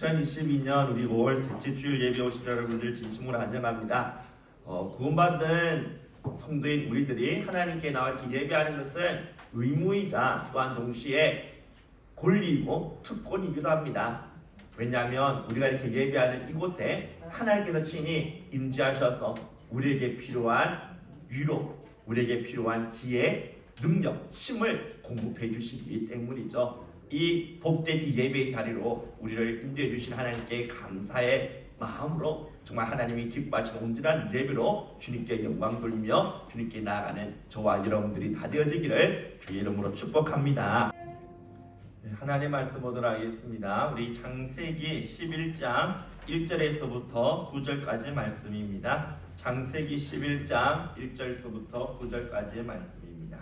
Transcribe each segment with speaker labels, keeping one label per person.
Speaker 1: 2022년 우리 5월 셋째 주일 예배 오신 여러분들 진심으로 환영합니다. 구원받은 성도인 우리들이 하나님께 나와 이렇게 예배하는 것은 의무이자 또한 동시에 권리이고 특권이기도 합니다. 왜냐하면 우리가 이렇게 예배하는 이곳에 하나님께서 친히 임재하셔서 우리에게 필요한 위로, 우리에게 필요한 지혜, 능력, 힘을 공급해 주시기 때문이죠. 이 복된 이 예배의 자리로 우리를 인도해 주신 하나님께 감사의 마음으로 정말 하나님이 기뻐하시는 온전한 예배로 주님께 영광 돌리며 주님께 나아가는 저와 여러분들이 다 되어지기를 주의 이름으로 축복합니다. 하나님의 말씀 보도록 하겠습니다. 우리 창세기 11장 1절에서부터 9절까지 말씀입니다. 창세기 11장 1절에서부터 9절까지의 말씀입니다.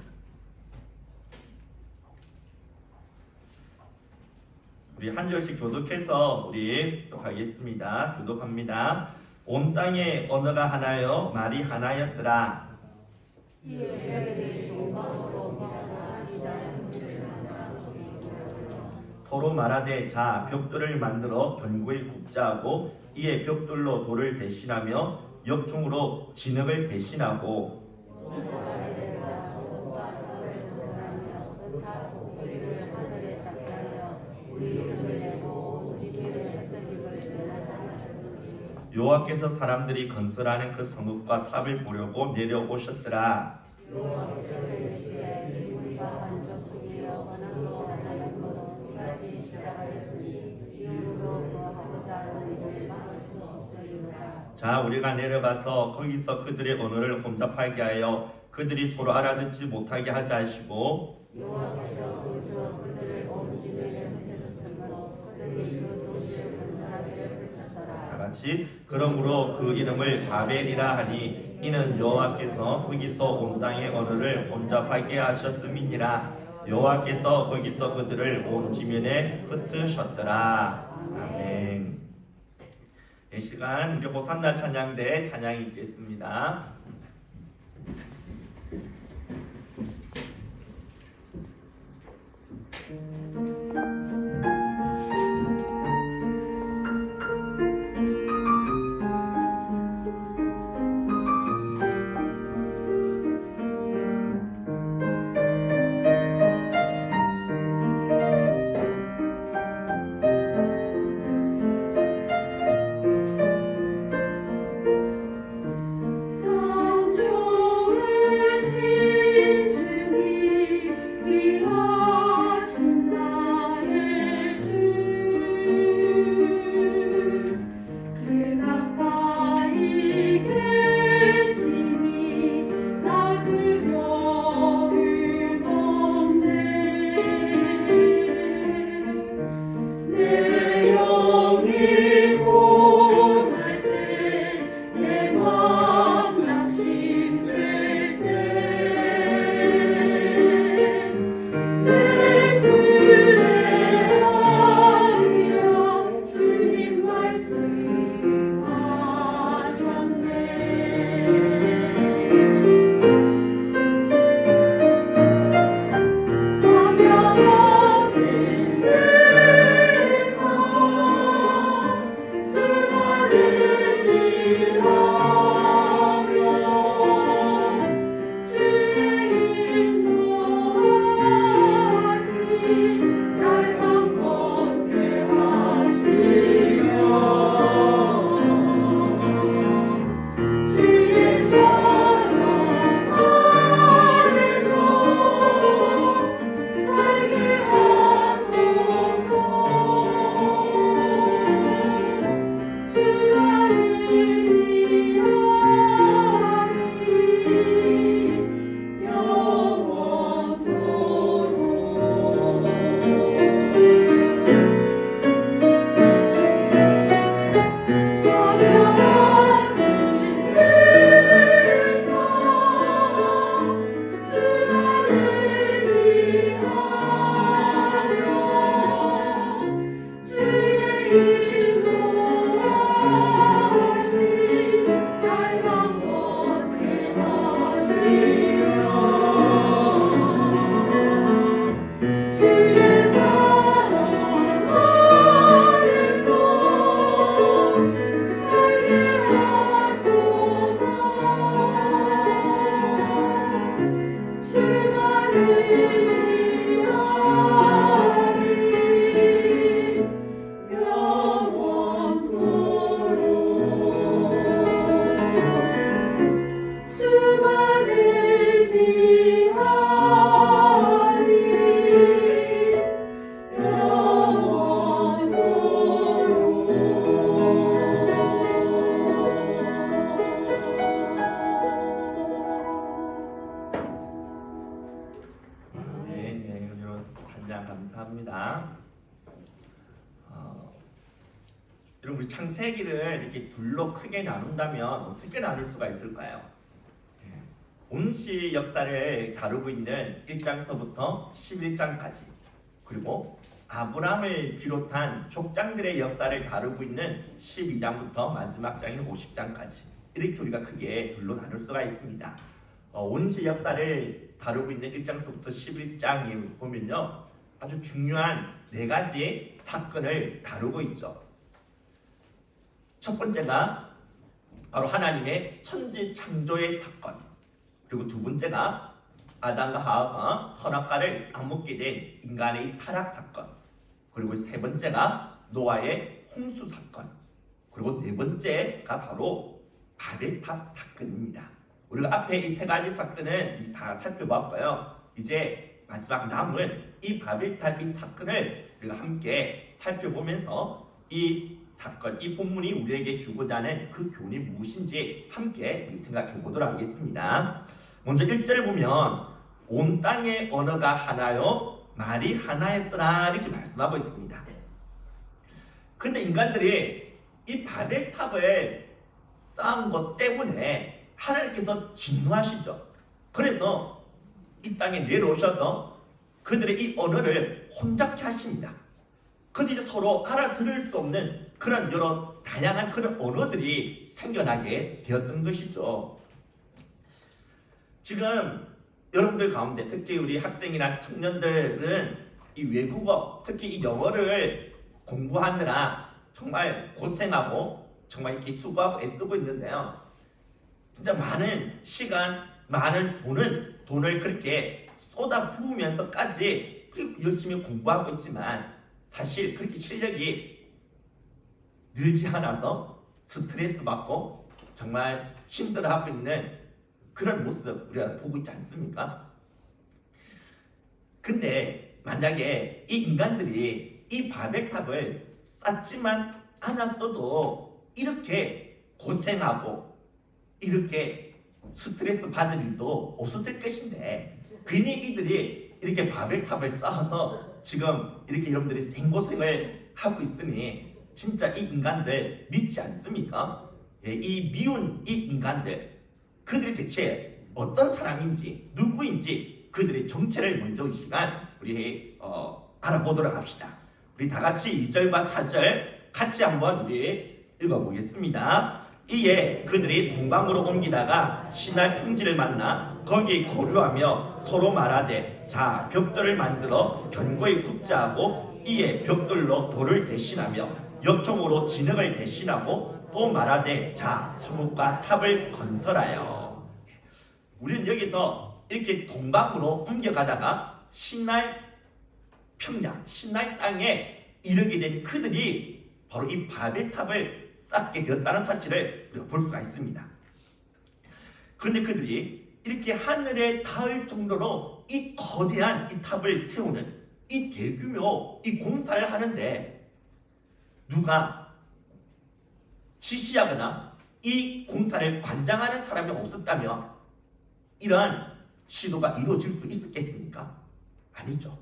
Speaker 1: 우리 한 절씩 교독해서 우리 하겠습니다. 교독합니다. 온 땅에 언어가 하나요 말이 하나였더라. 서로 말하되 자 벽돌을 만들어 견고히 굽자 하고 이에 벽돌로 돌을 대신하며 역중으로 진흙을 대신하고 여호와께서 사람들이 건설하는 그 성읍과 탑을 보려고 내려오셨더라. 자 우리가 내려가서 거기서 그들의 언어를 혼잡하게 하여 그들이 서로 알아듣지 못하게 하자 하시고 여호와께서 거기서 그들을 온 지면에 흩으셨으므로 그들이 그 도시를 건설하기를 그쳤더라. 다같이 그러므로 그 이름을 바벨이라 하니 이는 여호와께서 거기서 온 땅의 언어를 혼잡하게 하셨음이니라. 여호와께서 거기서 그들을 온 지면에 흩으셨더라. 아멘. 이 시간 우리 호산나 찬양대 찬양이 있겠습니다.
Speaker 2: So
Speaker 1: 그럼 우리 창세기를 이렇게 둘로 크게 나눈다면 어떻게 나눌 수가 있을까요? 온시 역사를 다루고 있는 1장서부터 11장까지, 그리고 아브라함을 비롯한 족장들의 역사를 다루고 있는 12장부터 마지막 장인 50장까지, 이렇게 우리가 크게 둘로 나눌 수가 있습니다. 온시 역사를 다루고 있는 1장서부터 11장에 보면요, 아주 중요한 4가지 사건을 다루고 있죠. 첫 번째가 바로 하나님의 천지 창조의 사건, 그리고 두 번째가 아담과 하와가 선악과를 안 먹게 된 인간의 타락 사건, 그리고 세 번째가 노아의 홍수 사건, 그리고 네 번째가 바로 바벨탑 사건입니다. 우리가 앞에 이 3가지 사건은 다 살펴봤고요. 이제 마지막 남은 이 바벨탑 이 사건을 우리가 함께 살펴보면서 이 사건, 이 본문이 우리에게 주고자 하는 그 교훈이 무엇인지 함께 생각해 보도록 하겠습니다. 먼저 1절을 보면 온 땅의 언어가 하나요 말이 하나였더라, 이렇게 말씀하고 있습니다. 근데 인간들이 이 바벨탑을 쌓은 것 때문에 하나님께서 진노하시죠. 그래서 이 땅에 내려오셔서 그들의 이 언어를 혼잡케 하십니다. 그래서 이제 서로 알아들을 수 없는 그런 여러 다양한 그런 언어들이 생겨나게 되었던 것이죠. 지금 여러분들 가운데 특히 우리 학생이나 청년들은 이 외국어, 특히 이 영어를 공부하느라 정말 고생하고 정말 이렇게 수고하고 애쓰고 있는데요. 진짜 많은 시간, 많은 돈을 그렇게 쏟아 부으면서까지 열심히 공부하고 있지만 사실 그렇게 실력이 늘지 않아서 스트레스 받고 정말 힘들어하고 있는 그런 모습 우리가 보고 있지 않습니까? 근데 만약에 이 인간들이 이 바벨탑을 쌓지만 않았어도 이렇게 고생하고 이렇게 스트레스 받을 일도 없었을 것인데, 괜히 이들이 이렇게 바벨탑을 쌓아서 지금 이렇게 여러분들이 생고생을 하고 있으니 진짜 이 인간들 믿지 않습니까? 이 미운 이 인간들, 그들이 대체 어떤 사람인지 누구인지 그들의 정체를 먼저 이 시간 우리 알아보도록 합시다. 우리 다 같이 1절과 4절 같이 한번 우리 읽어보겠습니다. 이에 그들이 동방으로 옮기다가 시날 평지를 만나 거기 거류하며 서로 말하되 자 벽돌을 만들어 견고히 굽자 하고 이에 벽돌로 돌을 대신하며 역청으로 진흙을 대신하고 또 말하되 자 성읍과 탑을 건설하여. 우리는 여기서 이렇게 동방으로 옮겨가다가 시날 평야, 시날 땅에 이르게 된 그들이 바로 이 바벨탑을 쌓게 되었다는 사실을 우리가 볼 수가 있습니다. 그런데 그들이 이렇게 하늘에 닿을 정도로 이 거대한 이 탑을 세우는 이 대규모 이 공사를 하는데 누가 지시하거나 이 공사를 관장하는 사람이 없었다면 이러한 시도가 이루어질 수 있었겠습니까? 아니죠.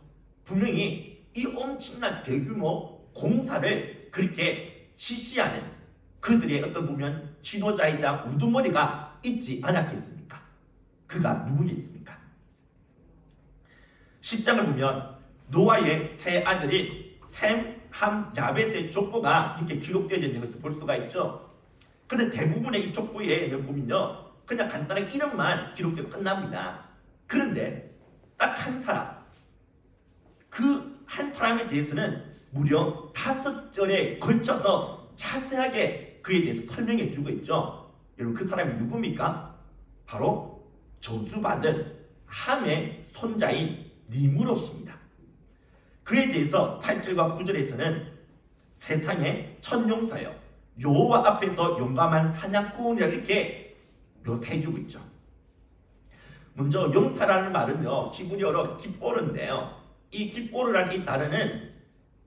Speaker 1: 분명히 이 엄청난 대규모 공사를 그렇게 지시하는 그들의 어떤 보면 지도자이자 우두머리가 있지 않았겠습니까? 그가 누구겠습니까? 10장을 보면 노아의 세 아들이 셈, 함, 야벳의 족보가 이렇게 기록되어 있는 것을 볼 수가 있죠. 그런데 대부분의 이 족보에 보면요, 그냥 간단하게 이름만 기록되고 끝납니다. 그런데 딱 한 사람, 그 한 사람에 대해서는 무려 5절에 걸쳐서 자세하게 그에 대해서 설명해 주고 있죠. 여러분 그 사람이 누굽니까? 바로 저주받은 함의 손자인 니므롯입니다. 그에 대해서 8절과 9절에서는 세상의 천용사여 여호와 앞에서 용감한 사냥꾼이라 이렇게 묘사해주고 있죠. 먼저 용사라는 말은요 히브리어로 깃보르인데요, 이 깃보르라는 이 단어는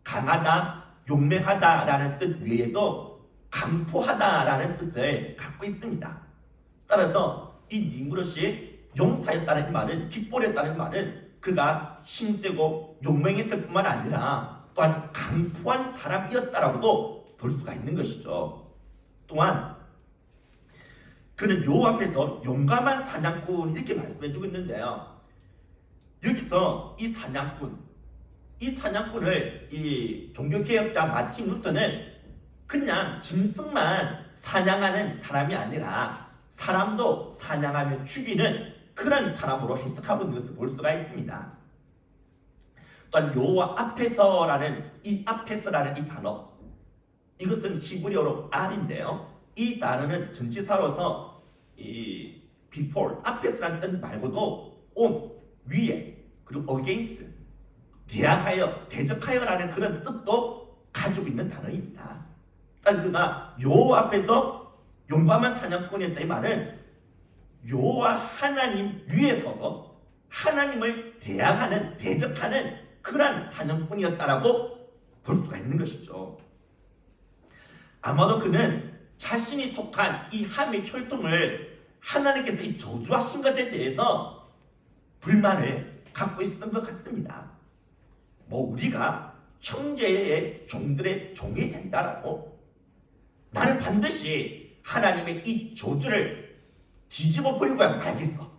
Speaker 1: 강하다, 용맹하다라는 뜻 외에도 강포하다라는 뜻을 갖고 있습니다. 따라서 이 니므롯이 용사였다는 이 말은, 깃보르였다는 말은 그가 힘세고 용맹했을 뿐만 아니라 또한 강포한 사람이었다라고도 볼 수가 있는 것이죠. 또한 그는 여호와 앞에서 용감한 사냥꾼 이렇게 말씀해주고 있는데요. 여기서 이 사냥꾼을 이 종교개혁자 마틴 루터는 그냥 짐승만 사냥하는 사람이 아니라 사람도 사냥하며 죽이는 그런 사람으로 해석하고 있는 것을 볼 수가 있습니다. 또한 여호와 앞에서라는 이 단어, 이것은 히브리어로 R인데요. 이 단어는 전치사로서 이 before, 앞에서라는 뜻 말고도 on, 위에, 그리고 against, 대항하여, 대적하여라는 그런 뜻도 가지고 있는 단어입니다. 그래서 그가 여호와 앞에서 용감한 사냥꾼이었다 이 말은 여호와 하나님 위에 서서 하나님을 대항하는, 대적하는 그러한 사냥꾼이었다라고 볼 수가 있는 것이죠. 아마도 그는 자신이 속한 이 함의 혈통을 하나님께서 이 저주하신 것에 대해서 불만을 갖고 있었던 것 같습니다. 우리가 형제의 종들의 종이 된다라고? 나는 반드시 하나님의 이 저주를 뒤집어 버리고야 말겠어.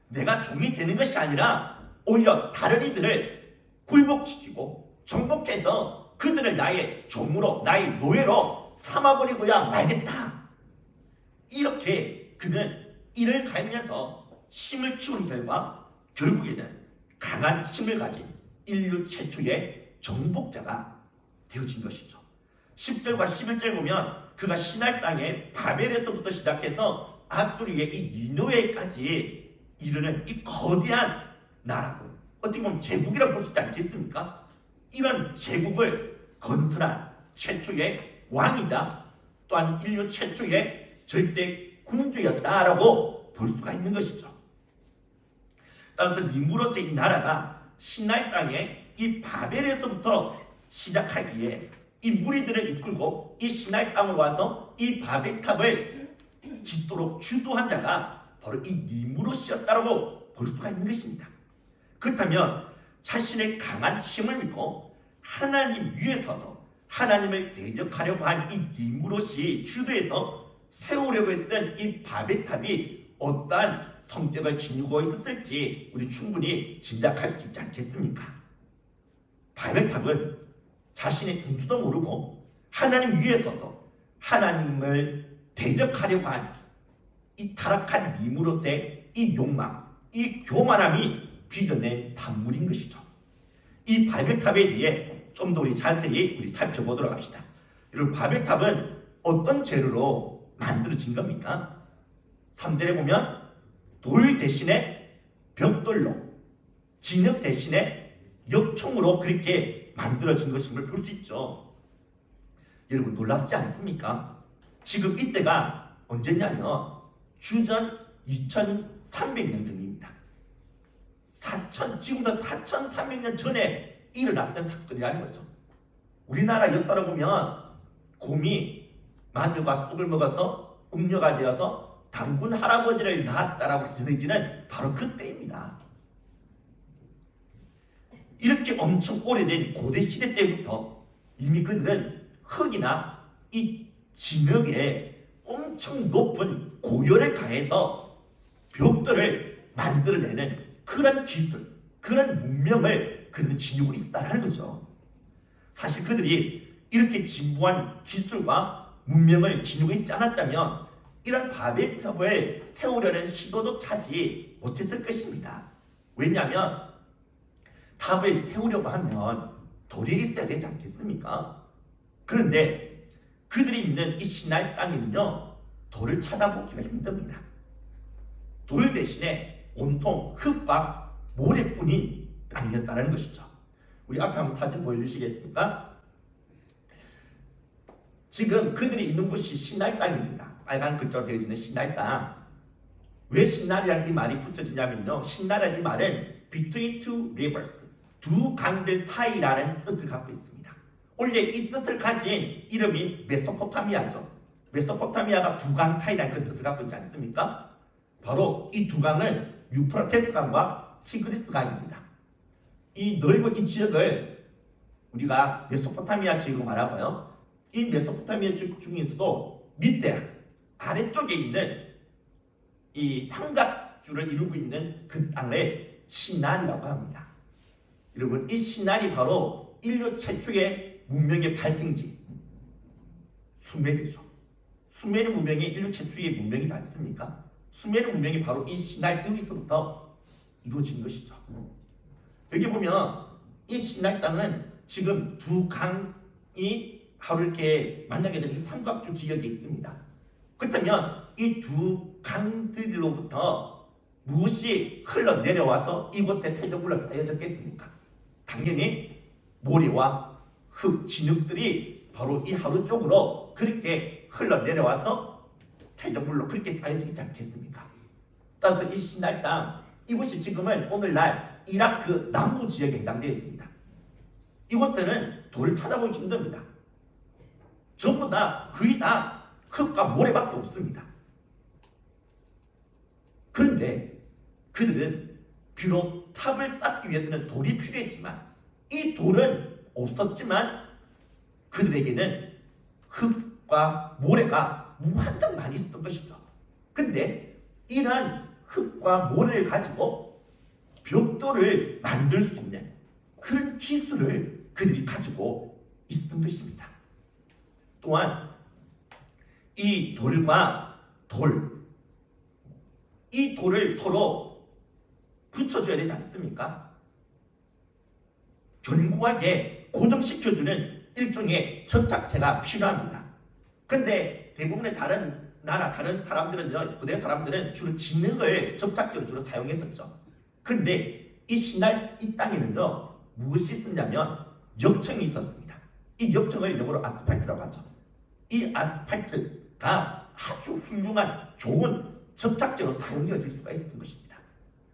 Speaker 1: 내가 종이 되는 것이 아니라 오히려 다른 이들을 굴복시키고 정복해서 그들을 나의 종으로, 나의 노예로 삼아버리고야 말겠다. 이렇게 그는 이를 가하면서 힘을 키운 결과 결국에는 강한 힘을 가진 인류 최초의 정복자가 되어진 것이죠. 10절과 11절 보면 그가 시날 땅의 바벨에서부터 시작해서 아수리의 이 니느웨까지 이르는 이 거대한 나라고, 어떻게 보면 제국이라고 볼 수 있지 않겠습니까? 이런 제국을 건설한 최초의 왕이자 또한 인류 최초의 절대 군주였다라고 볼 수가 있는 것이죠. 따라서 니무롯의 이 나라가 시나이 땅의 이 바벨에서부터 시작하기에 이 무리들을 이끌고 이 시나이 땅으로 와서 이 바벨탑을 짓도록 주도한 자가 바로 이 니무롯이었다라고 볼 수가 있는 것입니다. 그렇다면 자신의 강한 힘을 믿고 하나님 위에 서서 하나님을 대적하려고 한 이 니무롯이 주도해서 세우려고 했던 이 바벨탑이 어떠한 성격을 지니고 있었을지 우리 충분히 짐작할 수 있지 않겠습니까? 바벨탑은 자신의 분수도 모르고 하나님 위에 서서 하나님을 대적하려고 한 이 타락한 니무롯의 이 욕망, 이 교만함이 빚어낸 산물인 것이죠. 이 바벨탑에 대해 좀 더 자세히 살펴보도록 합시다. 여러분, 바벨탑은 어떤 재료로 만들어진 겁니까? 3절에 보면 돌 대신에 벽돌로, 진흙 대신에 엽총으로 그렇게 만들어진 것임을 볼 수 있죠. 여러분, 놀랍지 않습니까? 지금 이때가 언제냐면 주전 2300년 전입니다. 지금부터 4300년 전에 일어났던 사건이라는 거죠. 우리나라 역사를 보면 곰이 마늘과 쑥을 먹어서 음녀가 되어서 단군 할아버지를 낳았다라고 전해지는 바로 그때입니다. 이렇게 엄청 오래된 고대 시대 때부터 이미 그들은 흙이나 이 진흙에 엄청 높은 고열을 가해서 벽돌을 만들어내는 그런 기술, 그런 문명을 그들은 지니고 있었다는 거죠. 사실 그들이 이렇게 진부한 기술과 문명을 지니고 있지 않았다면 이런 바벨탑을 세우려는 시도도 차지 못했을 것입니다. 왜냐하면 탑을 세우려고 하면 돌이 있어야 되지 않겠습니까? 그런데 그들이 있는 이 시나이 땅에는요, 돌을 찾아보기가 힘듭니다. 돌 대신에 온통 흙과 모래뿐인 땅이었다는 것이죠. 우리 앞에 한번 사진 보여주시겠습니까? 지금 그들이 있는 곳이 시나이 땅입니다. 빨간 글자로 되어 있는 시나이 땅. 왜 시나이라는 이 말이 붙여지냐면요, 시나이라는 이 말은 between two rivers, 두 강들 사이라는 뜻을 갖고 있습니다. 원래 이 뜻을 가진 이름이 메소포타미아죠. 메소포타미아가 두 강 사이라는 그 뜻을 갖고 있지 않습니까? 바로 이 두 강은 유프라테스 강과 티그리스 강입니다. 이 넓은 이 지역을 우리가 메소포타미아 지역으로 말하고요, 이 메소포타미아 중에서도 밑에 아래쪽에 있는 이 삼각주를 이루고 있는 그 땅을 시나리라고 합니다. 여러분, 이 시나리 바로 인류 최초의 문명의 발생지 수메르죠. 수메르 문명이 인류 최초의 문명이지 않습니까? 수메르 문명이 바로 이 시나리 여기서부터 이루어진 것이죠. 여기 보면 이 시나리 땅은 지금 두 강이 바로 이렇게 만나게 되는 삼각주 지역에 있습니다. 그렇다면 이 두 강들로부터 무엇이 흘러내려와서 이곳에 태적물로 쌓여졌겠습니까? 당연히 모래와 흙, 진흙들이 바로 이 하루 쪽으로 그렇게 흘러내려와서 태적물로 그렇게 쌓여져 있지 않겠습니까? 따라서 이 시나리 땅, 이곳이 지금은 오늘날 이라크 남부 지역에 해당되어 있습니다. 이곳에는 돌을 찾아보기 힘듭니다. 전부 다 거의 다 흙과 모래밖에 없습니다. 그런데 그들은 비록 탑을 쌓기 위해서는 돌이 필요했지만 이 돌은 없었지만 그들에게는 흙과 모래가 무한정 많이 있었던 것이죠. 근데 이러한 흙과 모래를 가지고 벽돌을 만들 수 있는 그런 기술을 그들이 가지고 있었던 것입니다. 또한 이 돌과 이 돌을 서로 붙여줘야 되지 않습니까? 견고하게 고정시켜주는 일종의 접착제가 필요합니다. 그런데 대부분의 다른 나라, 다른 사람들은요, 고대 사람들은 주로 진흙을 접착제로 주로 사용했었죠. 그런데 이 땅에는요, 무엇이 있었냐면 역청이 있었습니다. 이 역청을 영어로 아스팔트라고 하죠. 이 아스팔트가 아주 훌륭한 좋은 접착제로 사용되어질 수가 있었던 것입니다.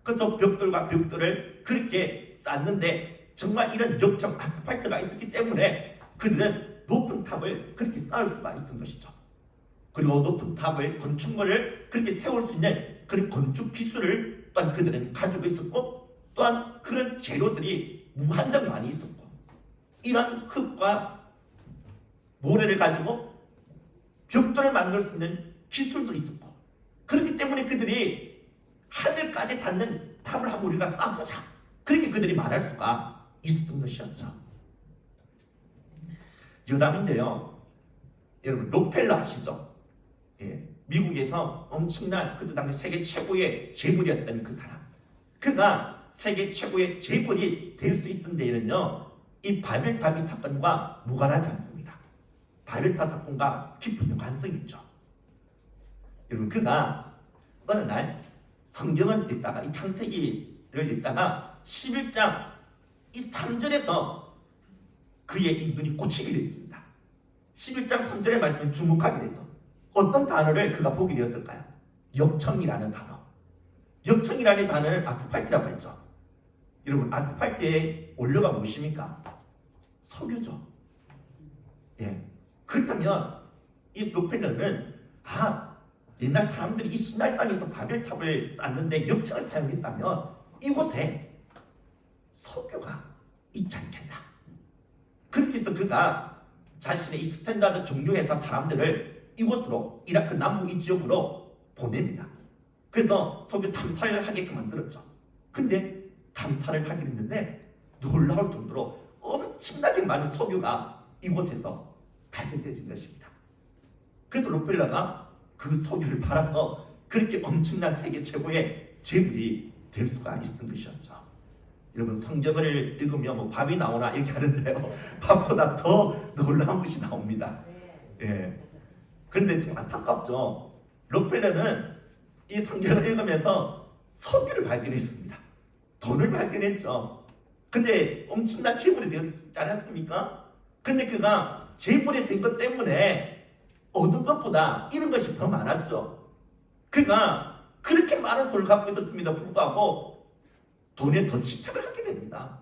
Speaker 1: 그래서 벽돌과 벽돌을 그렇게 쌓는데 정말 이런 역청 아스팔트가 있었기 때문에 그들은 높은 탑을 그렇게 쌓을 수가 있었던 것이죠. 그리고 높은 탑을 건축물을 그렇게 세울 수 있는 그런 건축 기술을 또한 그들은 가지고 있었고 또한 그런 재료들이 무한정 많이 있었고 이런 흙과 모래를 가지고 벽돌을 만들 수 있는 기술도 있었고 그렇기 때문에 그들이 하늘까지 닿는 탑을 한번 우리가 쌓아보자 그렇게 그들이 말할 수가 있었던 것이었죠. 여담인데요, 여러분 록펠러 아시죠? 예, 미국에서 엄청난 그때 당시 세계 최고의 재벌이었던 그 사람, 그가 세계 최고의 재벌이 될 수 있던 데에는요 이 바벨탑 사건과 무관하지 않습니다. 바벨탑 사건과 깊은 연관성이 있죠. 여러분 그가 어느 날 성경을 읽다가 이 창세기를 읽다가 11장 이 3절에서 그의 이 눈이 꽂히게 되었습니다. 11장 3절의 말씀에 주목하게 되죠. 어떤 단어를 그가 보게 되었을까요? 역청이라는 단어. 역청이라는 단어를 아스팔트라고 했죠. 여러분 아스팔트의 원료가 무엇입니까? 석유죠. 예. 그렇다면 이 록펠러는 옛날 사람들이 이 시날 땅에서 바벨탑을 쌓는데 역청을 사용했다면 이곳에 석유가 있지 않겠나. 그렇게 해서 그가 자신의 이 스탠다드 정유회사 사람들을 이곳으로 이라크 남부 이 지역으로 보냅니다. 그래서 석유 탐사를 하게끔 만들었죠. 근데 탐사를 하게 됐는데 놀라울 정도로 엄청나게 많은 석유가 이곳에서 발견되어진 것입니다. 그래서 록펠러가 그 석유를 팔아서 그렇게 엄청난 세계 최고의 재물이 될 수가 있었던 것이었죠. 여러분 성경을 읽으면 뭐 밥이 나오나 이렇게 하는데요. 밥보다 더 놀라운 것이 나옵니다. 예. 그런데 좀 안타깝죠. 록펠러는 이 성경을 읽으면서 석유를 발견했습니다. 돈을 발견했죠. 근데 엄청난 재물이 되었지 않았습니까? 근데 그가 재물이 된 것 때문에 얻은 것보다 잃은 것이 더 많았죠. 그가 그렇게 많은 돈을 갖고 있었음에도 불구하고 돈에 더 집착을 하게 됩니다.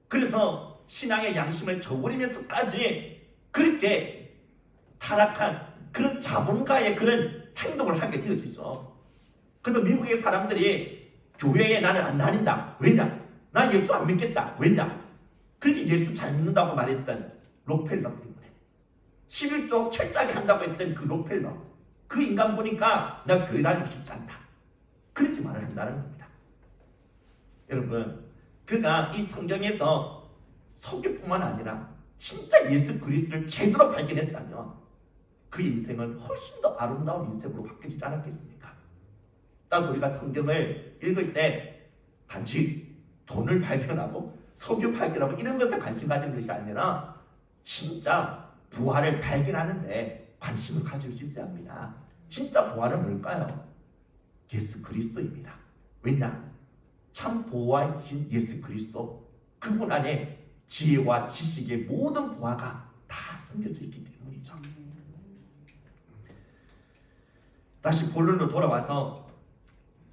Speaker 1: 그래서 신앙의 양심을 저버리면서까지 그렇게 타락한 그런 자본가의 그런 행동을 하게 되어지죠. 그래서 미국의 사람들이 교회에 나는 안 다닌다. 왜냐? 나 예수 안 믿겠다. 왜냐? 그렇게 예수 잘 믿는다고 말했던 록펠러 때문에. 11조 철저하게 한다고 했던 그 록펠러, 그 인간 보니까 나 교회 다니고 싶지 않다, 그렇게 말을 한다는 겁니다. 여러분, 그가 이 성경에서 설교뿐만 아니라 진짜 예수 그리스도를 제대로 발견했다면 그 인생은 훨씬 더 아름다운 인생으로 바뀌지 않았겠습니까? 따라서 우리가 성경을 읽을 때 단지 돈을 발견하고 설교 발견하고 이런 것에 관심 가지는 것이 아니라 진짜 부활을 발견하는데 관심을 가질 수 있어야 합니다. 진짜 부활은 뭘까요? 예수 그리스도입니다. 왜냐? 참 보화이신 예수 그리스도, 그분 안에 지혜와 지식의 모든 보화가 다 숨겨져 있기 때문이죠. 다시 본론으로 돌아와서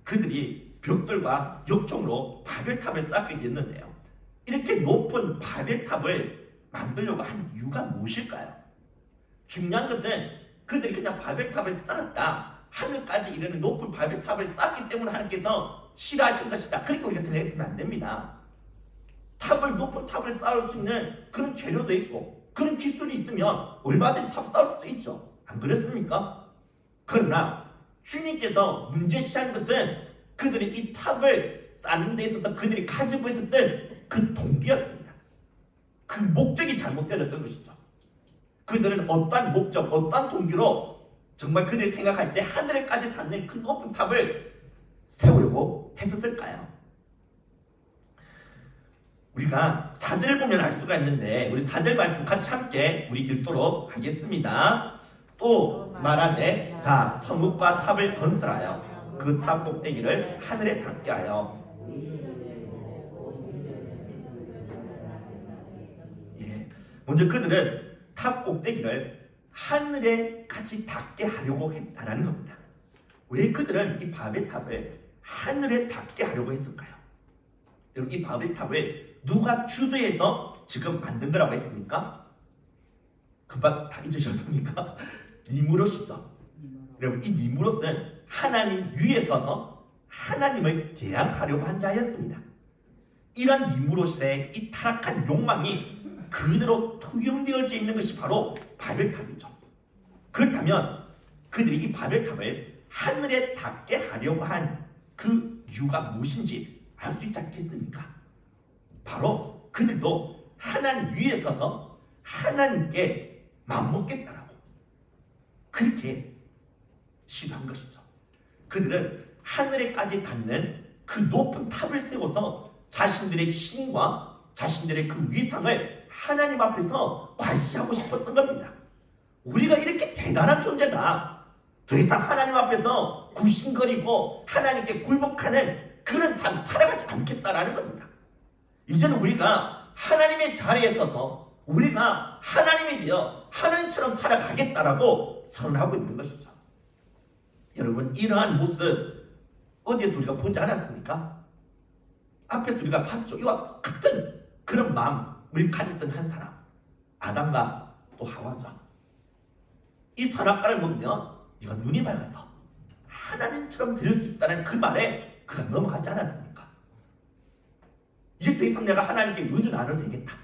Speaker 1: 그들이 벽돌과 역종으로 바벨탑을 쌓게 됐는데요. 이렇게 높은 바벨탑을 만들려고 한 이유가 무엇일까요? 중요한 것은 그들이 그냥 바벨탑을 쌓았다, 하늘까지 이르는 높은 바벨탑을 쌓기 때문에 하나님께서 싫어하신 것이다, 그렇게 우리가 생각했으면 안 됩니다. 높은 탑을 쌓을 수 있는 그런 재료도 있고 그런 기술이 있으면 얼마든지 탑 쌓을 수도 있죠. 안 그렇습니까? 그러나 주님께서 문제시한 것은 그들이 이 탑을 쌓는 데 있어서 그들이 가지고 있었던 그 동기였습니다. 그 목적이 잘못되었던 것이죠. 그들은 어떠한 목적, 어떠한 동기로 정말 그들이 생각할 때 하늘에까지 닿는 그 높은 탑을 세우려고 했었을까요? 우리가 4절을 보면 알 수가 있는데 우리 4절 말씀 같이 함께 우리 읽도록 하겠습니다. 또 말하되 자 성읍과 탑을 건설하여 그 탑 꼭대기를 하늘에 닿게 하여. 먼저 그들은 탑 꼭대기를 하늘에 같이 닿게 하려고 했다는 겁니다. 왜 그들은 이 바벨탑을 하늘에 닿게 하려고 했을까요? 여러분, 이 바벨탑을 누가 주도해서 지금 만든 거라고 했습니까? 금방 다 잊으셨습니까? 니무롯이죠. 여러분, 이 니무롯은 하나님 위에 서서 하나님을 대항하려고 한 자였습니다. 이런 니무롯의 이 타락한 욕망이 그대로 투영되어져 있는 것이 바로 바벨탑이죠. 그렇다면 그들이 이 바벨탑을 하늘에 닿게 하려고 한 그 이유가 무엇인지 알 수 있지 않겠습니까? 바로 그들도 하나님 위에 서서 하나님께 맘먹겠다라고 그렇게 시도한 것이죠. 그들은 하늘에까지 닿는 그 높은 탑을 세워서 자신들의 힘과 자신들의 그 위상을 하나님 앞에서 과시하고 싶었던 겁니다. 우리가 이렇게 대단한 존재다, 더 이상 하나님 앞에서 굽신거리고 하나님께 굴복하는 그런 삶 살아가지 않겠다라는 겁니다. 이제는 우리가 하나님의 자리에 서서 우리가 하나님이 되어 하나님처럼 살아가겠다라고 선언하고 있는 것이죠. 여러분, 이러한 모습 어디에서 우리가 보지 않았습니까? 앞에서 우리가 봤죠. 이와 같은 그런 마음을 가졌던 한 사람, 아담과 또 하와죠. 이 선악과를 먹으면 이가 눈이 밝아서 하나님처럼 될 수 있다는 그 말에 그가 넘어가지 않았습니까? 이제 더 이상 내가 하나님께 의존 안 해도 되겠다.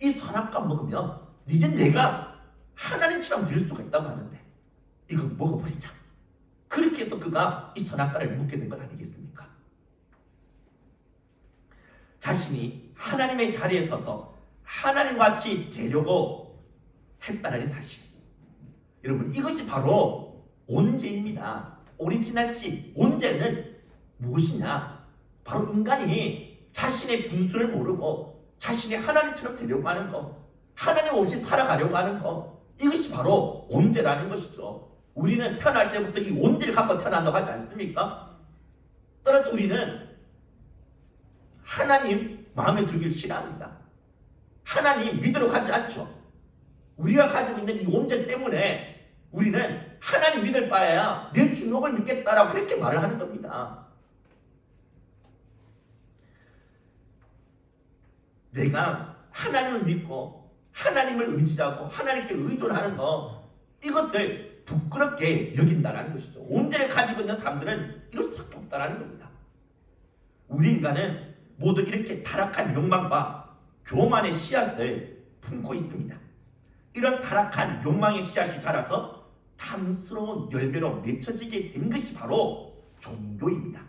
Speaker 1: 이 선악과 먹으면 이제 내가 하나님처럼 될 수가 있다고 하는데 이거 먹어버리자. 그렇게 해서 그가 이 선악과를 먹게 된 건 아니겠습니까? 자신이 하나님의 자리에 서서 하나님같이 되려고 했다는 사실. 여러분, 이것이 바로 온죄입니다. 오리지널 신. 온죄는 무엇이냐? 바로 인간이 자신의 분수를 모르고 자신이 하나님처럼 되려고 하는 것, 하나님 없이 살아가려고 하는 것, 이것이 바로 온죄라는 것이죠. 우리는 태어날 때부터 이 온죄를 갖고 태어난다고 하지 않습니까? 따라서 우리는 하나님 마음에 두기를 싫어합니다. 하나님 믿으러 가지 않죠. 우리가 가지고 있는 이 온죄 때문에 우리는 하나님 믿을 바에야 내 주먹을 믿겠다라고 그렇게 말을 하는 겁니다. 내가 하나님을 믿고 하나님을 의지하고 하나님께 의존하는 것, 이것을 부끄럽게 여긴다는 것이죠. 온죄를 가지고 있는 사람들은 이럴 수밖에 없다는 겁니다. 우리 인간은 모두 이렇게 타락한 욕망과 교만의 씨앗을 품고 있습니다. 이런 타락한 욕망의 씨앗이 자라서 탐스러운 열매로 맺혀지게 된 것이 바로 종교입니다.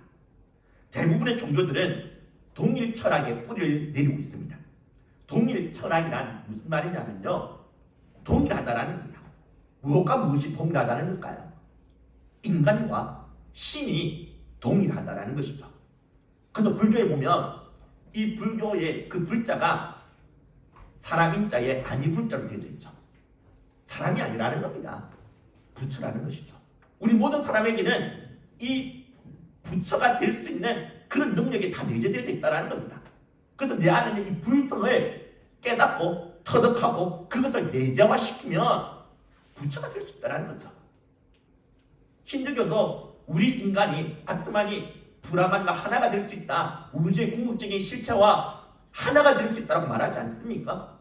Speaker 1: 대부분의 종교들은 동일 철학의 뿌리를 내리고 있습니다. 동일 철학이란 무슨 말이냐면요, 동일하다라는 겁니다. 무엇과 무엇이 동일하다는 걸까요? 인간과 신이 동일하다라는 것이죠. 그래서 불교에 보면 이 불교의 그 불자가 사람인자에 아니 불자로 되어져 있죠. 사람이 아니라는 겁니다. 부처라는 것이죠. 우리 모든 사람에게는 이 부처가 될 수 있는 그런 능력이 다 내재되어 있다는 겁니다. 그래서 내 안에 있는 이 불성을 깨닫고 터득하고 그것을 내재화시키면 부처가 될 수 있다는 거죠. 힌두교도 우리 인간이 아트만이 브라만과 하나가 될 수 있다, 우주의 궁극적인 실체와 하나가 될 수 있다고 말하지 않습니까?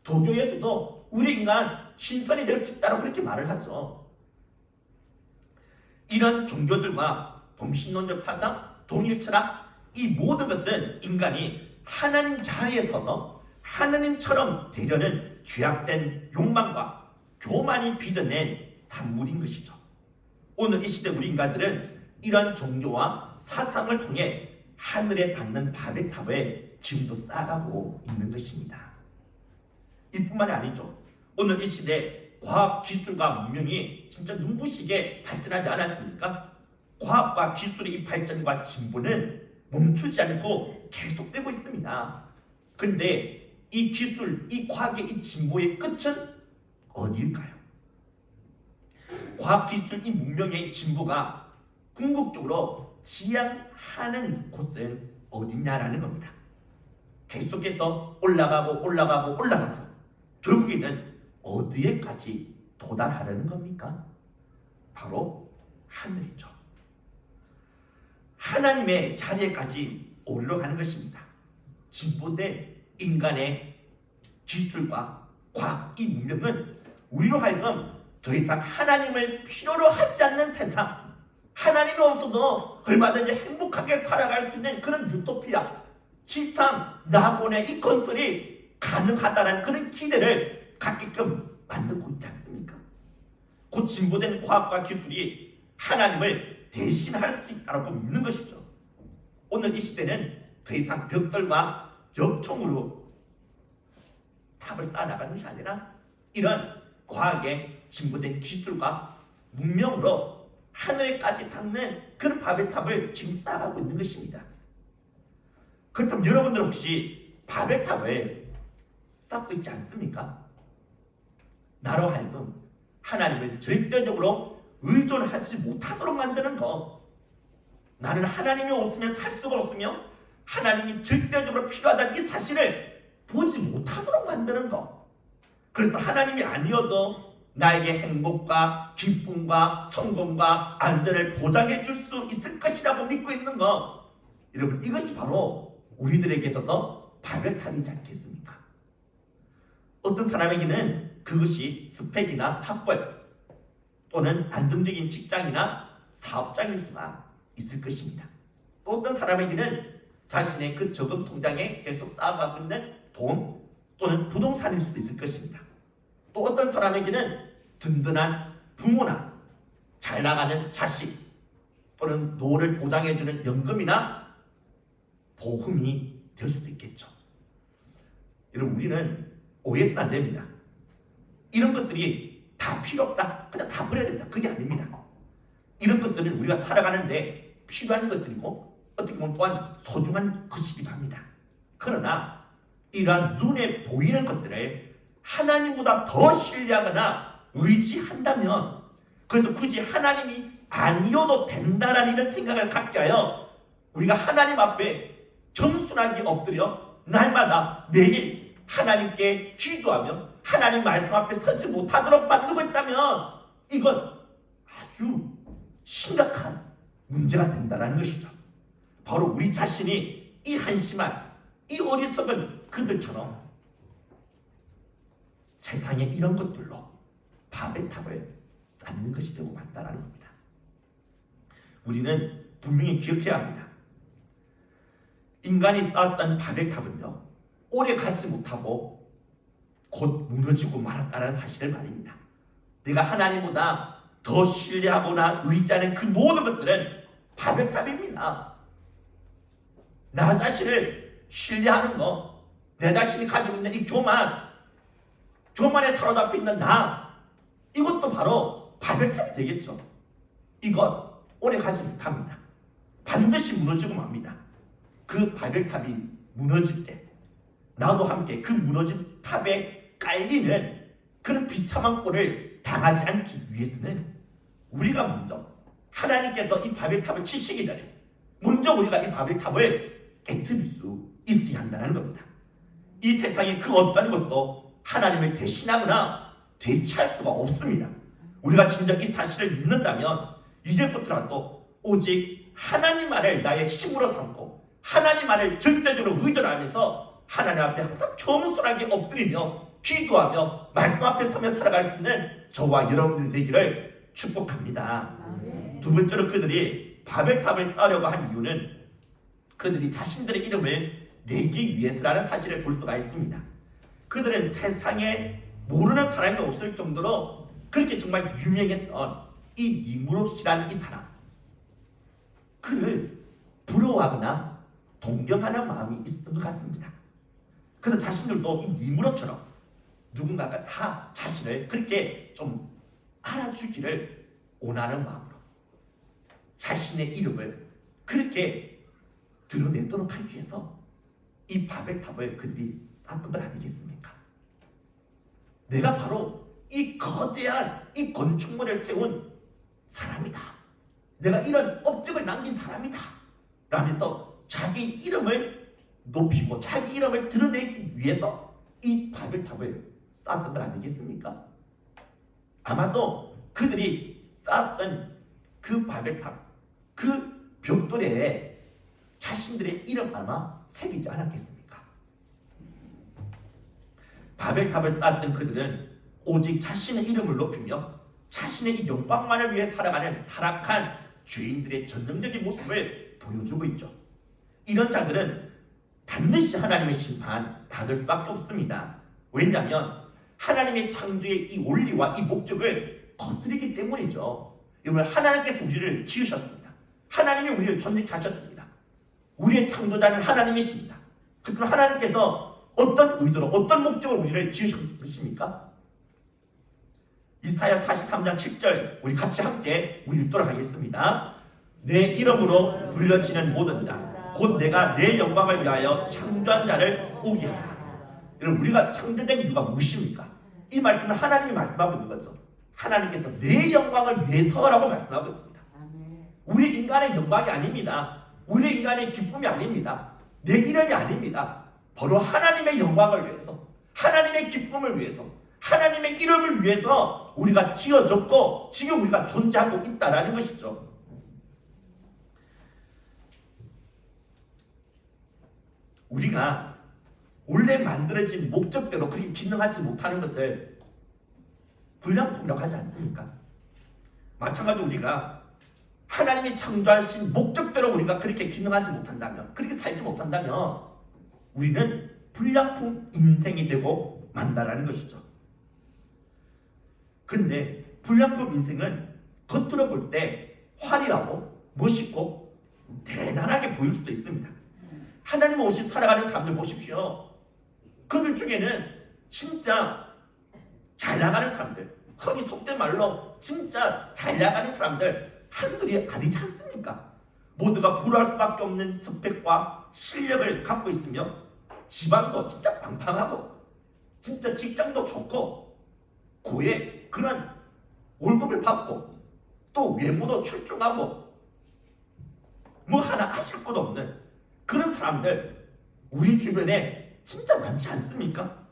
Speaker 1: 도교에서도 우리 인간 신선이 될 수 있다고 그렇게 말을 하죠. 이런 종교들과 동신론적 사상, 동일 철학, 이 모든 것은 인간이 하나님 자리에 서서 하나님처럼 되려는 죄악된 욕망과 교만이 빚어낸 산물인 것이죠. 오늘 이 시대 우리 인간들은 이런 종교와 사상을 통해 하늘에 닿는 바벨탑을 지금도 쌓아가고 있는 것입니다. 이뿐만이 아니죠. 오늘 이 시대 과학, 기술과 문명이 진짜 눈부시게 발전하지 않았습니까? 과학과 기술의 이 발전과 진보는 멈추지 않고 계속되고 있습니다. 그런데 이 기술, 이 과학의 이 진보의 끝은 어디일까요? 과학, 기술, 이 문명의 진보가 궁극적으로 지향하는 곳은 어디냐라는 겁니다. 계속해서 올라가서 결국에는 어디에까지 도달하려는 겁니까? 바로 하늘이죠. 하나님의 자리에까지 오르러 가는 것입니다. 진보된 인간의 기술과 과학, 이 문명은 우리로 하여금 더 이상 하나님을 필요로 하지 않는 세상, 하나님이 없어도 얼마든지 행복하게 살아갈 수 있는 그런 유토피아, 지상 낙원의 이 건설이 가능하다는 그런 기대를 갖게끔 만들고 있지 않습니까? 곧 진보된 과학과 기술이 하나님을 대신할 수 있다고 믿는 것이죠. 오늘 이 시대는 더 이상 벽돌과 벽총으로 탑을 쌓아나가는 것이 아니라 이런 과학의 진보된 기술과 문명으로 하늘에까지 닿는 그런 바벨탑을 지금 쌓아가고 있는 것입니다. 그렇다면 여러분들 혹시 바벨탑을 쌓고 있지 않습니까? 나로 하여금 하나님을 절대적으로 의존하지 못하도록 만드는 것, 나는 하나님이 없으면 살 수가 없으며 하나님이 절대적으로 필요하다는 이 사실을 보지 못하도록 만드는 것, 그래서 하나님이 아니어도 나에게 행복과 기쁨과 성공과 안전을 보장해 줄 수 있을 것이라고 믿고 있는 것, 여러분, 이것이 바로 우리들에게 있어서 바벨탑이지 않겠습니까? 어떤 사람에게는 그것이 스펙이나 학벌 또는 안정적인 직장이나 사업장일 수가 있을 것입니다. 또 어떤 사람에게는 자신의 그 저금 통장에 계속 쌓아가고 있는 돈 또는 부동산일 수도 있을 것입니다. 또 어떤 사람에게는 든든한 부모나 잘 나가는 자식 또는 노후를 보장해주는 연금이나 보험이 될 수도 있겠죠. 여러분, 우리는 오해해서는 안 됩니다. 이런 것들이 다 필요 없다, 그냥 다 버려야 된다, 그게 아닙니다. 이런 것들은 우리가 살아가는데 필요한 것들이고 어떻게 보면 또한 소중한 것이기도 합니다. 그러나 이러한 눈에 보이는 것들을 하나님보다 더 신뢰하거나 의지한다면, 그래서 굳이 하나님이 아니어도 된다라는 이런 생각을 갖게 하여 우리가 하나님 앞에 겸손하게 엎드려 날마다 매일 하나님께 기도하며 하나님 말씀 앞에 서지 못하도록 만들고 있다면 이건 아주 심각한 문제가 된다는 것이죠. 바로 우리 자신이 이 한심한, 이 어리석은 그들처럼 세상의 이런 것들로 바벨탑을 쌓는 것이 되고 맞다라는 겁니다. 우리는 분명히 기억해야 합니다. 인간이 쌓았던 바벨탑은요, 오래 가지 못하고 곧 무너지고 말았다는 사실을 말입니다. 내가 하나님보다 더 신뢰하거나 의지하는 그 모든 것들은 바벨탑입니다. 나 자신을 신뢰하는 거, 내 자신이 가지고 있는 이 교만에 사로잡혀 있는 나, 이것도 바로 바벨탑이 되겠죠. 이것 오래 가지 못합니다. 반드시 무너지고 맙니다. 그 바벨탑이 무너질 때 나도 함께 그 무너진 탑에 깔리는 그런 비참한 꼴을 당하지 않기 위해서는 우리가 먼저 하나님께서 이 바벨탑을 치시기 전에 먼저 우리가 이 바벨탑을 깨뜨릴 수 있어야 한다는 겁니다. 이 세상의 그 어떤 것도 하나님을 대신하거나 대체할 수가 없습니다. 우리가 진정 이 사실을 믿는다면 이제부터라도 오직 하나님만을 나의 힘으로 삼고 하나님만을 절대적으로 의존하면서 하나님 앞에 항상 겸손하게 엎드리며 기도하며 말씀 앞에 서며 살아갈 수 있는 저와 여러분들이 되기를 축복합니다. 두 번째로 그들이 바벨탑을 쌓으려고 한 이유는 그들이 자신들의 이름을 내기 위해서라는 사실을 볼 수가 있습니다. 그들은 세상에 모르는 사람이 없을 정도로 그렇게 정말 유명했던 이 니므롯이라는 이 사람, 그를 부러워하거나 동경하는 마음이 있었던 것 같습니다. 그래서 자신들도 이 니므롯처럼 누군가가 다 자신을 그렇게 좀 알아주기를 원하는 마음으로 자신의 이름을 그렇게 드러내도록 하기 위해서 이 바벨탑을 그들이 쌓았던 것 아니겠습니까? 내가 바로 이 거대한 이 건축물을 세운 사람이다. 내가 이런 업적을 남긴 사람이다. 라면서 자기 이름을 높이고 자기 이름을 드러내기 위해서 이 바벨탑을 쌓았던 것 아니겠습니까? 아마도 그들이 쌓았던 그 바벨탑, 그 벽돌에 자신들의 이름 아마 새기지 않았겠습니까? 바벨탑을 쌓았던 그들은 오직 자신의 이름을 높이며 자신의 이 영광만을 위해 살아가는 타락한 죄인들의 전능적인 모습을 보여주고 있죠. 이런 자들은 반드시 하나님의 심판 받을 수밖에 없습니다. 왜냐하면 하나님의 창조의 이 원리와 이 목적을 거스르기 때문이죠. 여러분, 하나님께서 우리를 지으셨습니다. 하나님이 우리를 존재케 하셨습니다. 우리의 창조자는 하나님이십니다. 그럼 하나님께서 어떤 의도로 어떤 목적으로 우리를 지으셨습니까? 이사야 43장 7절 우리 같이 함께 우리 읽도록 하겠습니다. 내 이름으로 불려지는 모든 자 곧 내가 내 영광을 위하여 창조한 자를 오게 하라. 여러분, 우리가 창조된 이유가 무엇입니까? 이 말씀은 하나님이 말씀하고 있는 거죠. 하나님께서 내 영광을 위해서라고 말씀하고 있습니다. 우리 인간의 영광이 아닙니다. 우리 인간의 기쁨이 아닙니다. 내 이름이 아닙니다. 바로 하나님의 영광을 위해서, 하나님의 기쁨을 위해서, 하나님의 이름을 위해서 우리가 지어졌고 지금 우리가 존재하고 있다라는 것이죠. 우리가 원래 만들어진 목적대로 그렇게 기능하지 못하는 것을 불량품이라고 하지 않습니까? 마찬가지로 우리가 하나님이 창조하신 목적대로 우리가 그렇게 기능하지 못한다면, 그렇게 살지 못한다면 우리는 불량품 인생이 되고 만다라는 것이죠. 그런데 불량품 인생은 겉으로 볼 때 화려하고 멋있고 대단하게 보일 수도 있습니다. 하나님 없이 살아가는 사람들 보십시오. 그들 중에는 진짜 잘 나가는 사람들, 흔히 속된 말로 진짜 잘 나가는 사람들 한둘이 아니지 않습니까? 모두가 불화할 수밖에 없는 스펙과 실력을 갖고 있으며 집안도 진짜 빵빵하고 진짜 직장도 좋고 고에 그런 월급을 받고 또 외모도 출중하고 뭐 하나 아실 것 없는 그런 사람들 우리 주변에 진짜 많지 않습니까?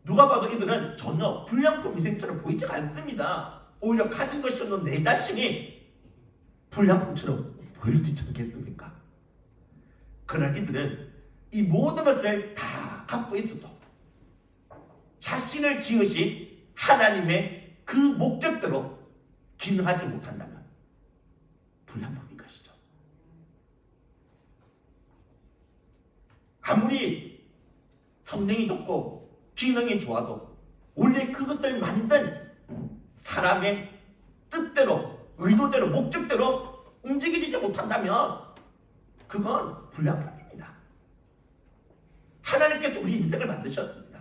Speaker 1: 누가 봐도 이들은 전혀 불량품 인생처럼 보이지 않습니다. 오히려 가진 것이 없는 내 자신이 불량품처럼 보일 수 있지 않겠습니까? 그러나 이들은 이 모든 것을 다 갖고 있어도 자신을 지으신 하나님의 그 목적대로 기능하지 못한다면 불량품인 것이죠. 아무리 성능이 좋고 기능이 좋아도 원래 그것을 만든 사람의 뜻대로, 의도대로, 목적대로 움직이지 못한다면 그건 불량품입니다. 하나님께서 우리 인생을 만드셨습니다.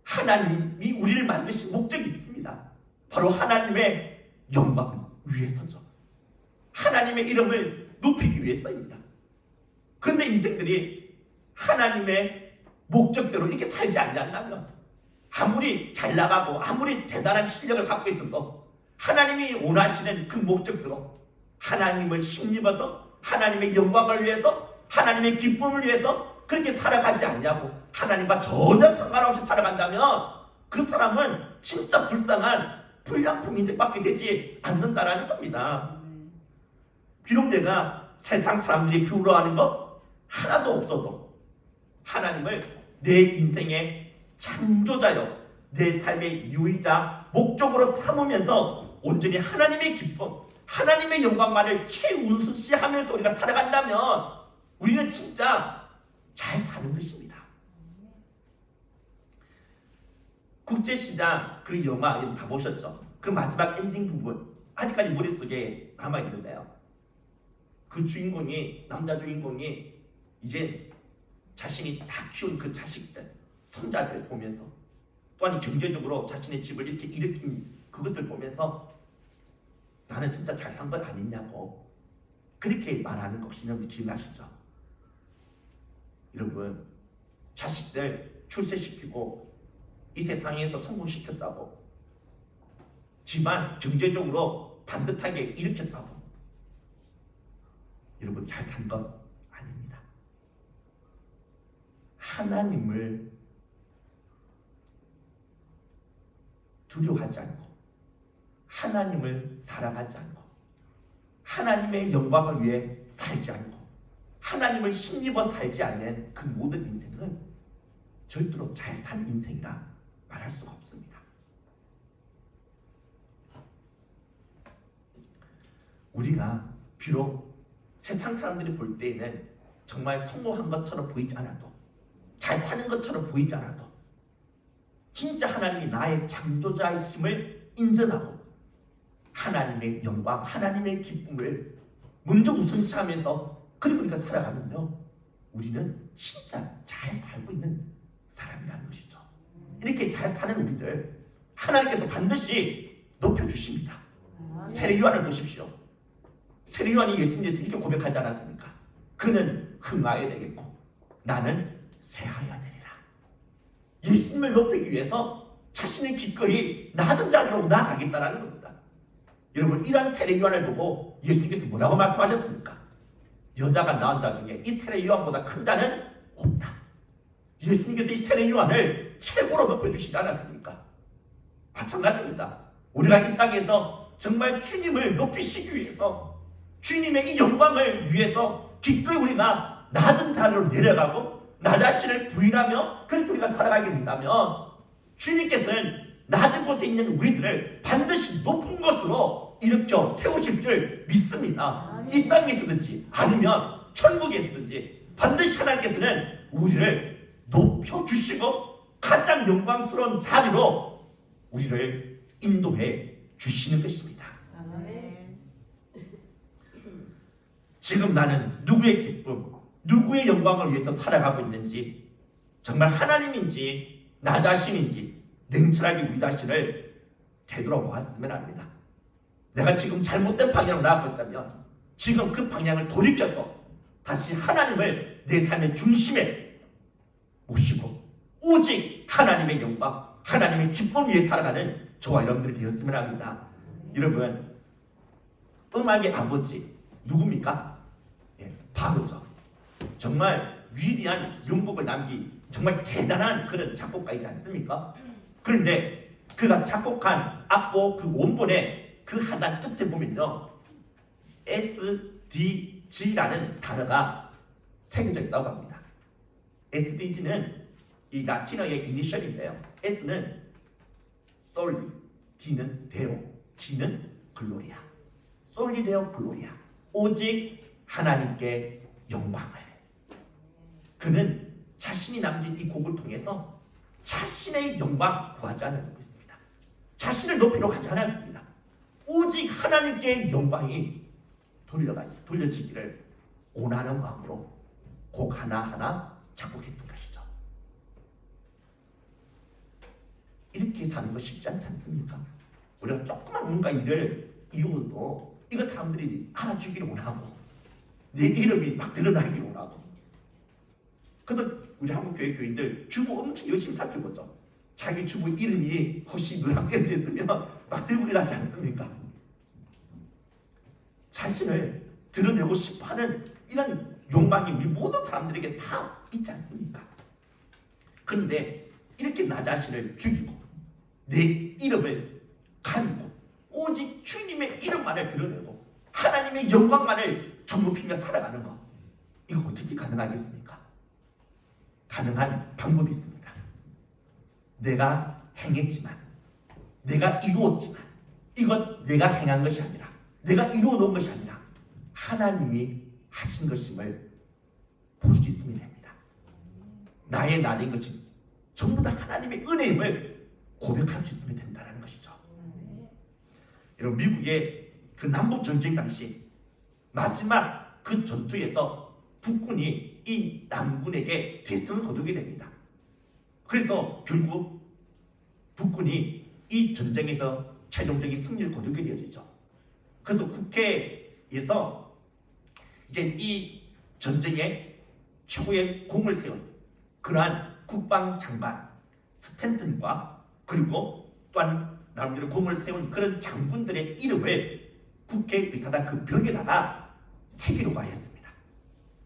Speaker 1: 하나님이 우리를 만드신 목적이 있습니다. 바로 하나님의 영광을 위해서죠. 하나님의 이름을 높이기 위해서입니다. 그런데 인생들이 하나님의 목적대로 이렇게 살지 않는다면 아무리 잘 나가고 아무리 대단한 실력을 갖고 있어도 하나님이 원하시는 그 목적대로 하나님을 힘입어서 하나님의 영광을 위해서 하나님의 기쁨을 위해서 그렇게 살아가지 않냐고 하나님과 전혀 상관없이 살아간다면 그 사람은 진짜 불쌍한 불량품 인생밖에 되지 않는다라는 겁니다. 비록 내가 세상 사람들이 부러워하는 거 하나도 없어도 하나님을 내 인생의 창조자요 내 삶의 유의자 목적으로 삼으면서 온전히 하나님의 기쁨 하나님의 영광만을 최우선시하면서 우리가 살아간다면 우리는 진짜 잘 사는 것입니다. 국제시장 그 영화 다 보셨죠? 그 마지막 엔딩 부분 아직까지 머릿속에 남아있는데요. 그 주인공이 남자 주인공이 이제 자신이 다 키운 그 자식들 손자들 보면서 또한 경제적으로 자신의 집을 이렇게 일으킨 그것을 보면서 나는 진짜 잘 산 건 아니냐고 그렇게 말하는 거 혹시 여러분 기억나시죠? 여러분 자식들 출세시키고 이 세상에서 성공시켰다고 집안 경제적으로 반듯하게 일으켰다고 여러분 잘 산 건 아닙니다. 하나님을 두려워하지 않고 하나님을 사랑하지 않고 하나님의 영광을 위해 살지 않고 하나님을 힘입어 살지 않는 그 모든 인생은 절대로 잘 산 인생이라 말할 수가 없습니다. 우리가 비록 세상 사람들이 볼 때에는 정말 성공한 것처럼 보이지 않아도 잘 사는 것처럼 보이지 않아도 진짜 하나님이 나의 창조자이심을 인정하고 하나님의 영광, 하나님의 기쁨을 먼저 우선시하면서 그리고 우리가 살아가면요 우리는 진짜 잘 살고 있는 사람이라는 것이죠. 이렇게 잘 사는 우리들 하나님께서 반드시 높여주십니다. 세례 요한을 보십시오. 세례 요한이 예수님께서 이렇게 고백하지 않았습니까? 그는 흥하여야 되겠고 나는 쇠하여야 되리라. 예수님을 높이기 위해서 자신의 기꺼이 낮은 자리로 나아가겠다라는 겁니다. 여러분 이러한 세례 요한을 보고 예수님께서 뭐라고 말씀하셨습니까? 여자가 낳은 자 중에 이 세례 요한보다 큰 자는 없다. 예수님께서 이 세례 요한을 최고로 높여주시지 않았습니까? 마찬가지입니다. 우리가 이 땅에서 정말 주님을 높이시기 위해서 주님의 이 영광을 위해서 기꺼이 우리가 낮은 자리로 내려가고 나 자신을 부인하며 그렇게 우리가 살아가게 된다면 주님께서는 낮은 곳에 있는 우리들을 반드시 높은 곳으로 일으켜 세우실 줄 믿습니다. 이 땅에 있든지 아니면 천국에 있든지 반드시 하나님께서는 우리를 높여주시고 가장 영광스러운 자리로 우리를 인도해 주시는 것입니다. 지금 나는 누구의 기쁨, 누구의 영광을 위해서 살아가고 있는지 정말 하나님인지 나 자신인지 냉철하게 우리 자신을 되돌아보았으면 합니다. 내가 지금 잘못된 방향으로 나아가고 있다면 지금 그 방향을 돌이켜서 다시 하나님을 내 삶의 중심에 모시고 오직 하나님의 영광, 하나님의 기쁨 위해 살아가는 저와 여러분들이 되었으면 합니다. 여러분 음악의 아버지 누굽니까? 바로죠. 정말 위대한 명곡을 남긴 정말 대단한 그런 작곡가이지 않습니까? 그런데 그가 작곡한 악보 그 원본의 그 하단 끝에 보면요 SDG라는 단어가 새겨져 있다고 합니다. SDG는 이 라틴어의 이니셜인데요. S는 솔리, D는 데오, G는 글로리아. 솔리 데오 글로리아. 오직 하나님께 영광을. 그는 자신이 남긴 이 곡을 통해서 자신의 영광 구하지 않고 있습니다. 자신을 높이러 가지 않았습니다. 오직 하나님께 영광이 돌려지기를 원하는 마음으로 곡 하나하나 작곡했던 것이죠. 이렇게 사는 거 쉽지 않지 않습니까? 우리가 조그만 뭔가 일을 이루어도 이거 사람들이 알아주기를 원하고 내 이름이 막 드러나기를 원하고, 그래서 우리 한국교회 교인들 주부 엄청 열심히 살펴보죠. 자기 주부 이름이 혹시 누락되어 있으면 막 들고 일하지 않습니까? 자신을 드러내고 싶어하는 이런 욕망이 우리 모든 사람들에게 다 있지 않습니까? 그런데 이렇게 나 자신을 죽이고 내 이름을 가리고 오직 주님의 이름만을 드러내고 하나님의 영광만을 드높이며 살아가는 것, 이거 어떻게 가능하겠습니까? 가능한 방법이 있습니다. 내가 행했지만, 내가 이루었지만, 이건 내가 행한 것이 아니라, 내가 이루어 놓은 것이 아니라 하나님이 하신 것임을 볼 수 있으면 됩니다. 나의 나된 것이 전부 다 하나님의 은혜임을 고백할 수 있으면 된다는 것이죠. 여러분, 미국의 그 남북 전쟁 당시 마지막 그 전투에서 북군이 이 남군에게 대승을 거두게 됩니다. 그래서 결국 북군이 이 전쟁에서 최종적인 승리를 거두게 되어지죠. 그래서 국회에서 이제 이 전쟁에 최고의 공을 세운 그러한 국방장관 스탠튼과 그리고 또한 나름대로 공을 세운 그런 장군들의 이름을 국회의사당 그 벽에다가 새기려고 하였습니다.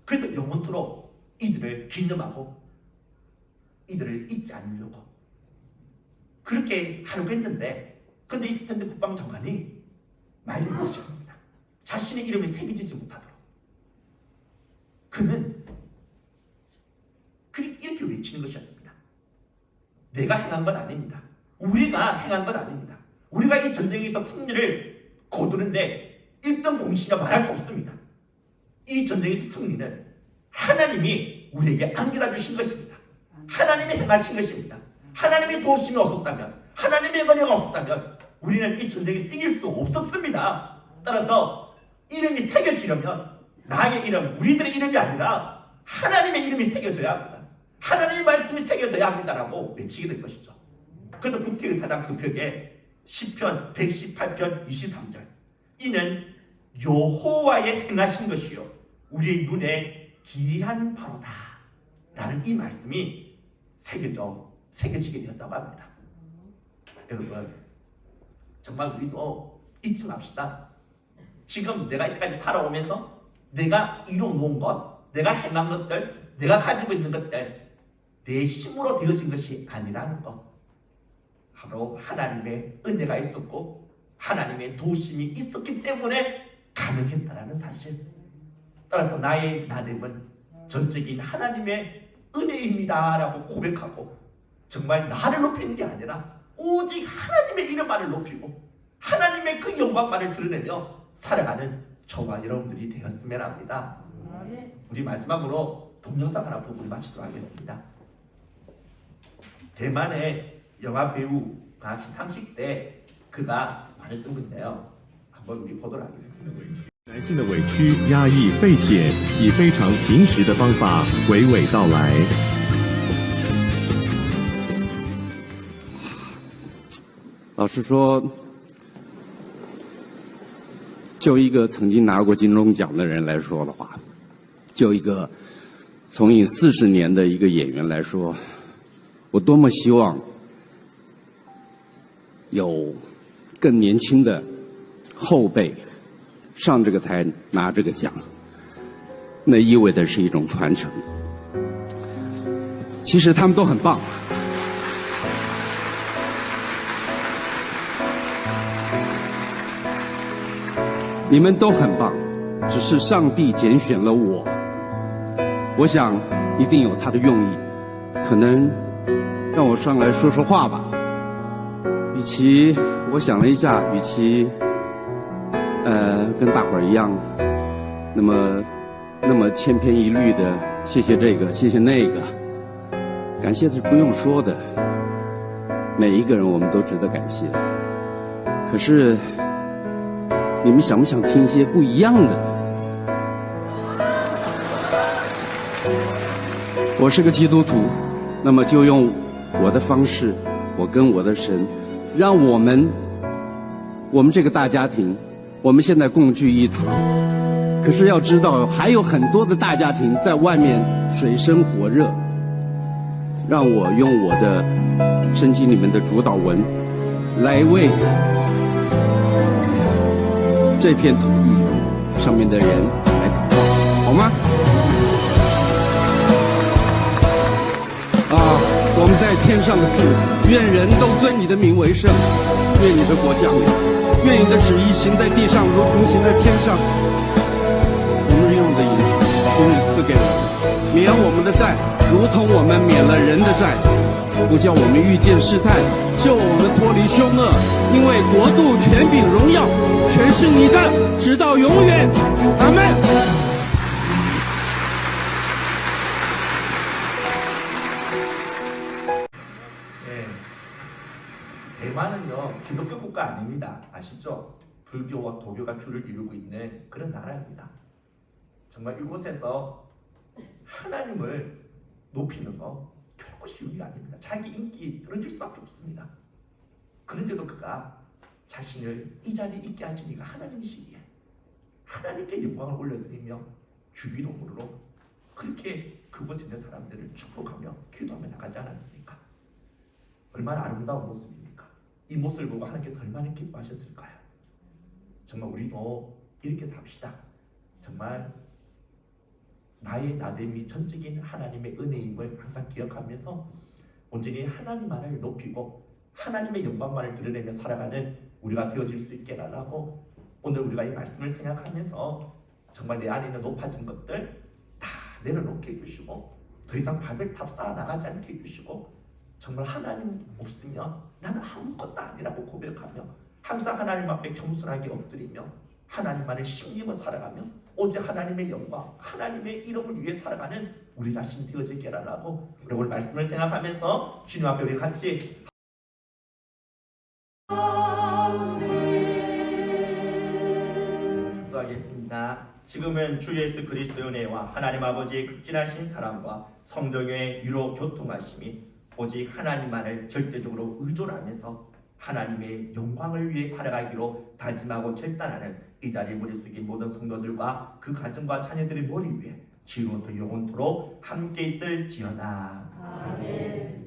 Speaker 1: 그래서 영원토록 이들을 기념하고 이들을 잊지 않으려고 그렇게 하려고 했는데, 그런데 이 스탠튼 국방장관이 말을 못하셨습니다. 자신의 이름이 새겨지지 못하도록. 그는 이렇게 외치는 것이었습니다. 내가 행한 건 아닙니다. 우리가 행한 건 아닙니다. 우리가 이 전쟁에서 승리를 거두는데 1등 공신이라 말할 수 없습니다. 이 전쟁에서 승리는 하나님이 우리에게 안겨다 주신 것입니다. 하나님이 행하신 것입니다. 하나님의 도우심이 없었다면, 하나님의 은혜가 없었다면 우리는 이 전쟁에서 이길 수 없었습니다. 따라서 이름이 새겨지려면 나의 이름, 우리들의 이름이 아니라 하나님의 이름이 새겨져야 합니다. 하나님의 말씀이 새겨져야 합니다라고 외치게 된 것이죠. 그래서 국회의사당 그 벽에 시편 118편 23절, 이는 여호와의 행하신 것이요 우리의 눈에 기이한 바로다 라는 이 말씀이 새겨지게 되었다고 합니다. 여러분, 정말 우리도 잊지 맙시다. 지금 내가 이때까지 살아오면서 내가 이뤄놓은 것, 내가 행한 것들, 내가 가지고 있는 것들 내 힘으로 되어진 것이 아니라는 것, 바로 하나님의 은혜가 있었고 하나님의 도우심이 있었기 때문에 가능했다라는 사실. 따라서 나의 나됨은 전적인 하나님의 은혜입니다 라고 고백하고, 정말 나를 높이는 게 아니라 오직 하나님의 이름만을 높이고 하나님의 그 영광만을 드러내며 살아가는 저와 여러분들이 되었으면 합니다. 우리 마지막으로 동영상 하나 보고 마치도록 하겠습니다. 대만의 영화 배우가 시상식 때 그가 말했던 건데요. 한번 우리 보도록 하겠습니다.
Speaker 2: 男性的委屈、压抑、费解，以非常平实的方法娓娓道来。
Speaker 3: 老实说，就一个曾经拿过金钟奖的人来说的话，就一个从影40年的一个演员来说，我多么希望有更年轻的后辈上这个台拿这个奖，那意味的是一种传承。其实他们都很棒，你们都很棒，只是上帝拣选了我。我想一定有他的用意，可能让我上来说说话吧。与其我想了一下，与其跟大伙儿一样，那么千篇一律的谢谢这个谢谢那个，感谢是不用说的。每一个人我们都值得感谢。可是，你们想不想听一些不一样的？我是个基督徒，那么就用我的方式，我跟我的神，让我们这个大家庭，我们现在共聚一堂。可是要知道，还有很多的大家庭在外面水深火热。让我用我的圣经里面的主导文，来为这片土地上面的人来祷告，好吗？我们在天上的父，愿人都尊你的名为圣，愿你的国降临，愿你的旨意行在地上，如同行在天上。我们日用的饮食，求你赐给我们，免我们的债，如同我们免了人的债，不叫我们遇见试探，救我们脱离凶恶。因为国度、权柄、荣耀，全是你的，直到永远。阿们。
Speaker 1: 대만은요 기독교 국가 아닙니다. 아시죠? 불교와 도교가 주를 이루고 있는 그런 나라입니다. 정말 이곳에서 하나님을 높이는 거 결코 쉬운 일이 아닙니다. 자기 인기 떨어질 수밖에 없습니다. 그런데도 그가 자신을 이 자리에 있게 하신 이가 하나님이시기에 하나님께 영광을 올려드리며 주기도문으로 그렇게 그곳에 있는 사람들을 축복하며 기도하며 나가지 않았습니까? 얼마나 아름다운 모습입니까? 이 모습을 보고 하나님께서 얼마나 기뻐하셨을까요? 정말 우리도 이렇게 삽시다. 정말 나의 나됨이 전적인 하나님의 은혜임을 항상 기억하면서 온전히 하나님만을 높이고 하나님의 영광만을 드러내며 살아가는 우리가 되어질 수 있게 달라고 오늘 우리가 이 말씀을 생각하면서 정말 내 안에 있는 높아진 것들 다 내려놓게 해주시고 더 이상 바벨탑 쌓아 나가지 않게 해주시고 정말 하나님 없으면 나는 아무것도 아니라고 고백하며 항상 하나님 앞에 겸손하게 엎드리며 하나님만을 심기며 살아가며 오직 하나님의 영광, 하나님의 이름을 위해 살아가는 우리 자신 되어지게 하라고 우리 오늘 말씀을 생각하면서 주님 앞에 우리 같이 기도하겠습니다. 지금은 주 예수 그리스도의 은혜와 하나님 아버지의 극진하신 사랑과 성령의 유로 교통하심이 오직 하나님만을 절대적으로 의존하면서 하나님의 영광을 위해 살아가기로 다짐하고 결단하는 이 자리에 모여 있는 모든 성도들과 그 가정과 자녀들의 머리 위에 지금부터 영원토록 함께 있을지어다. 아멘.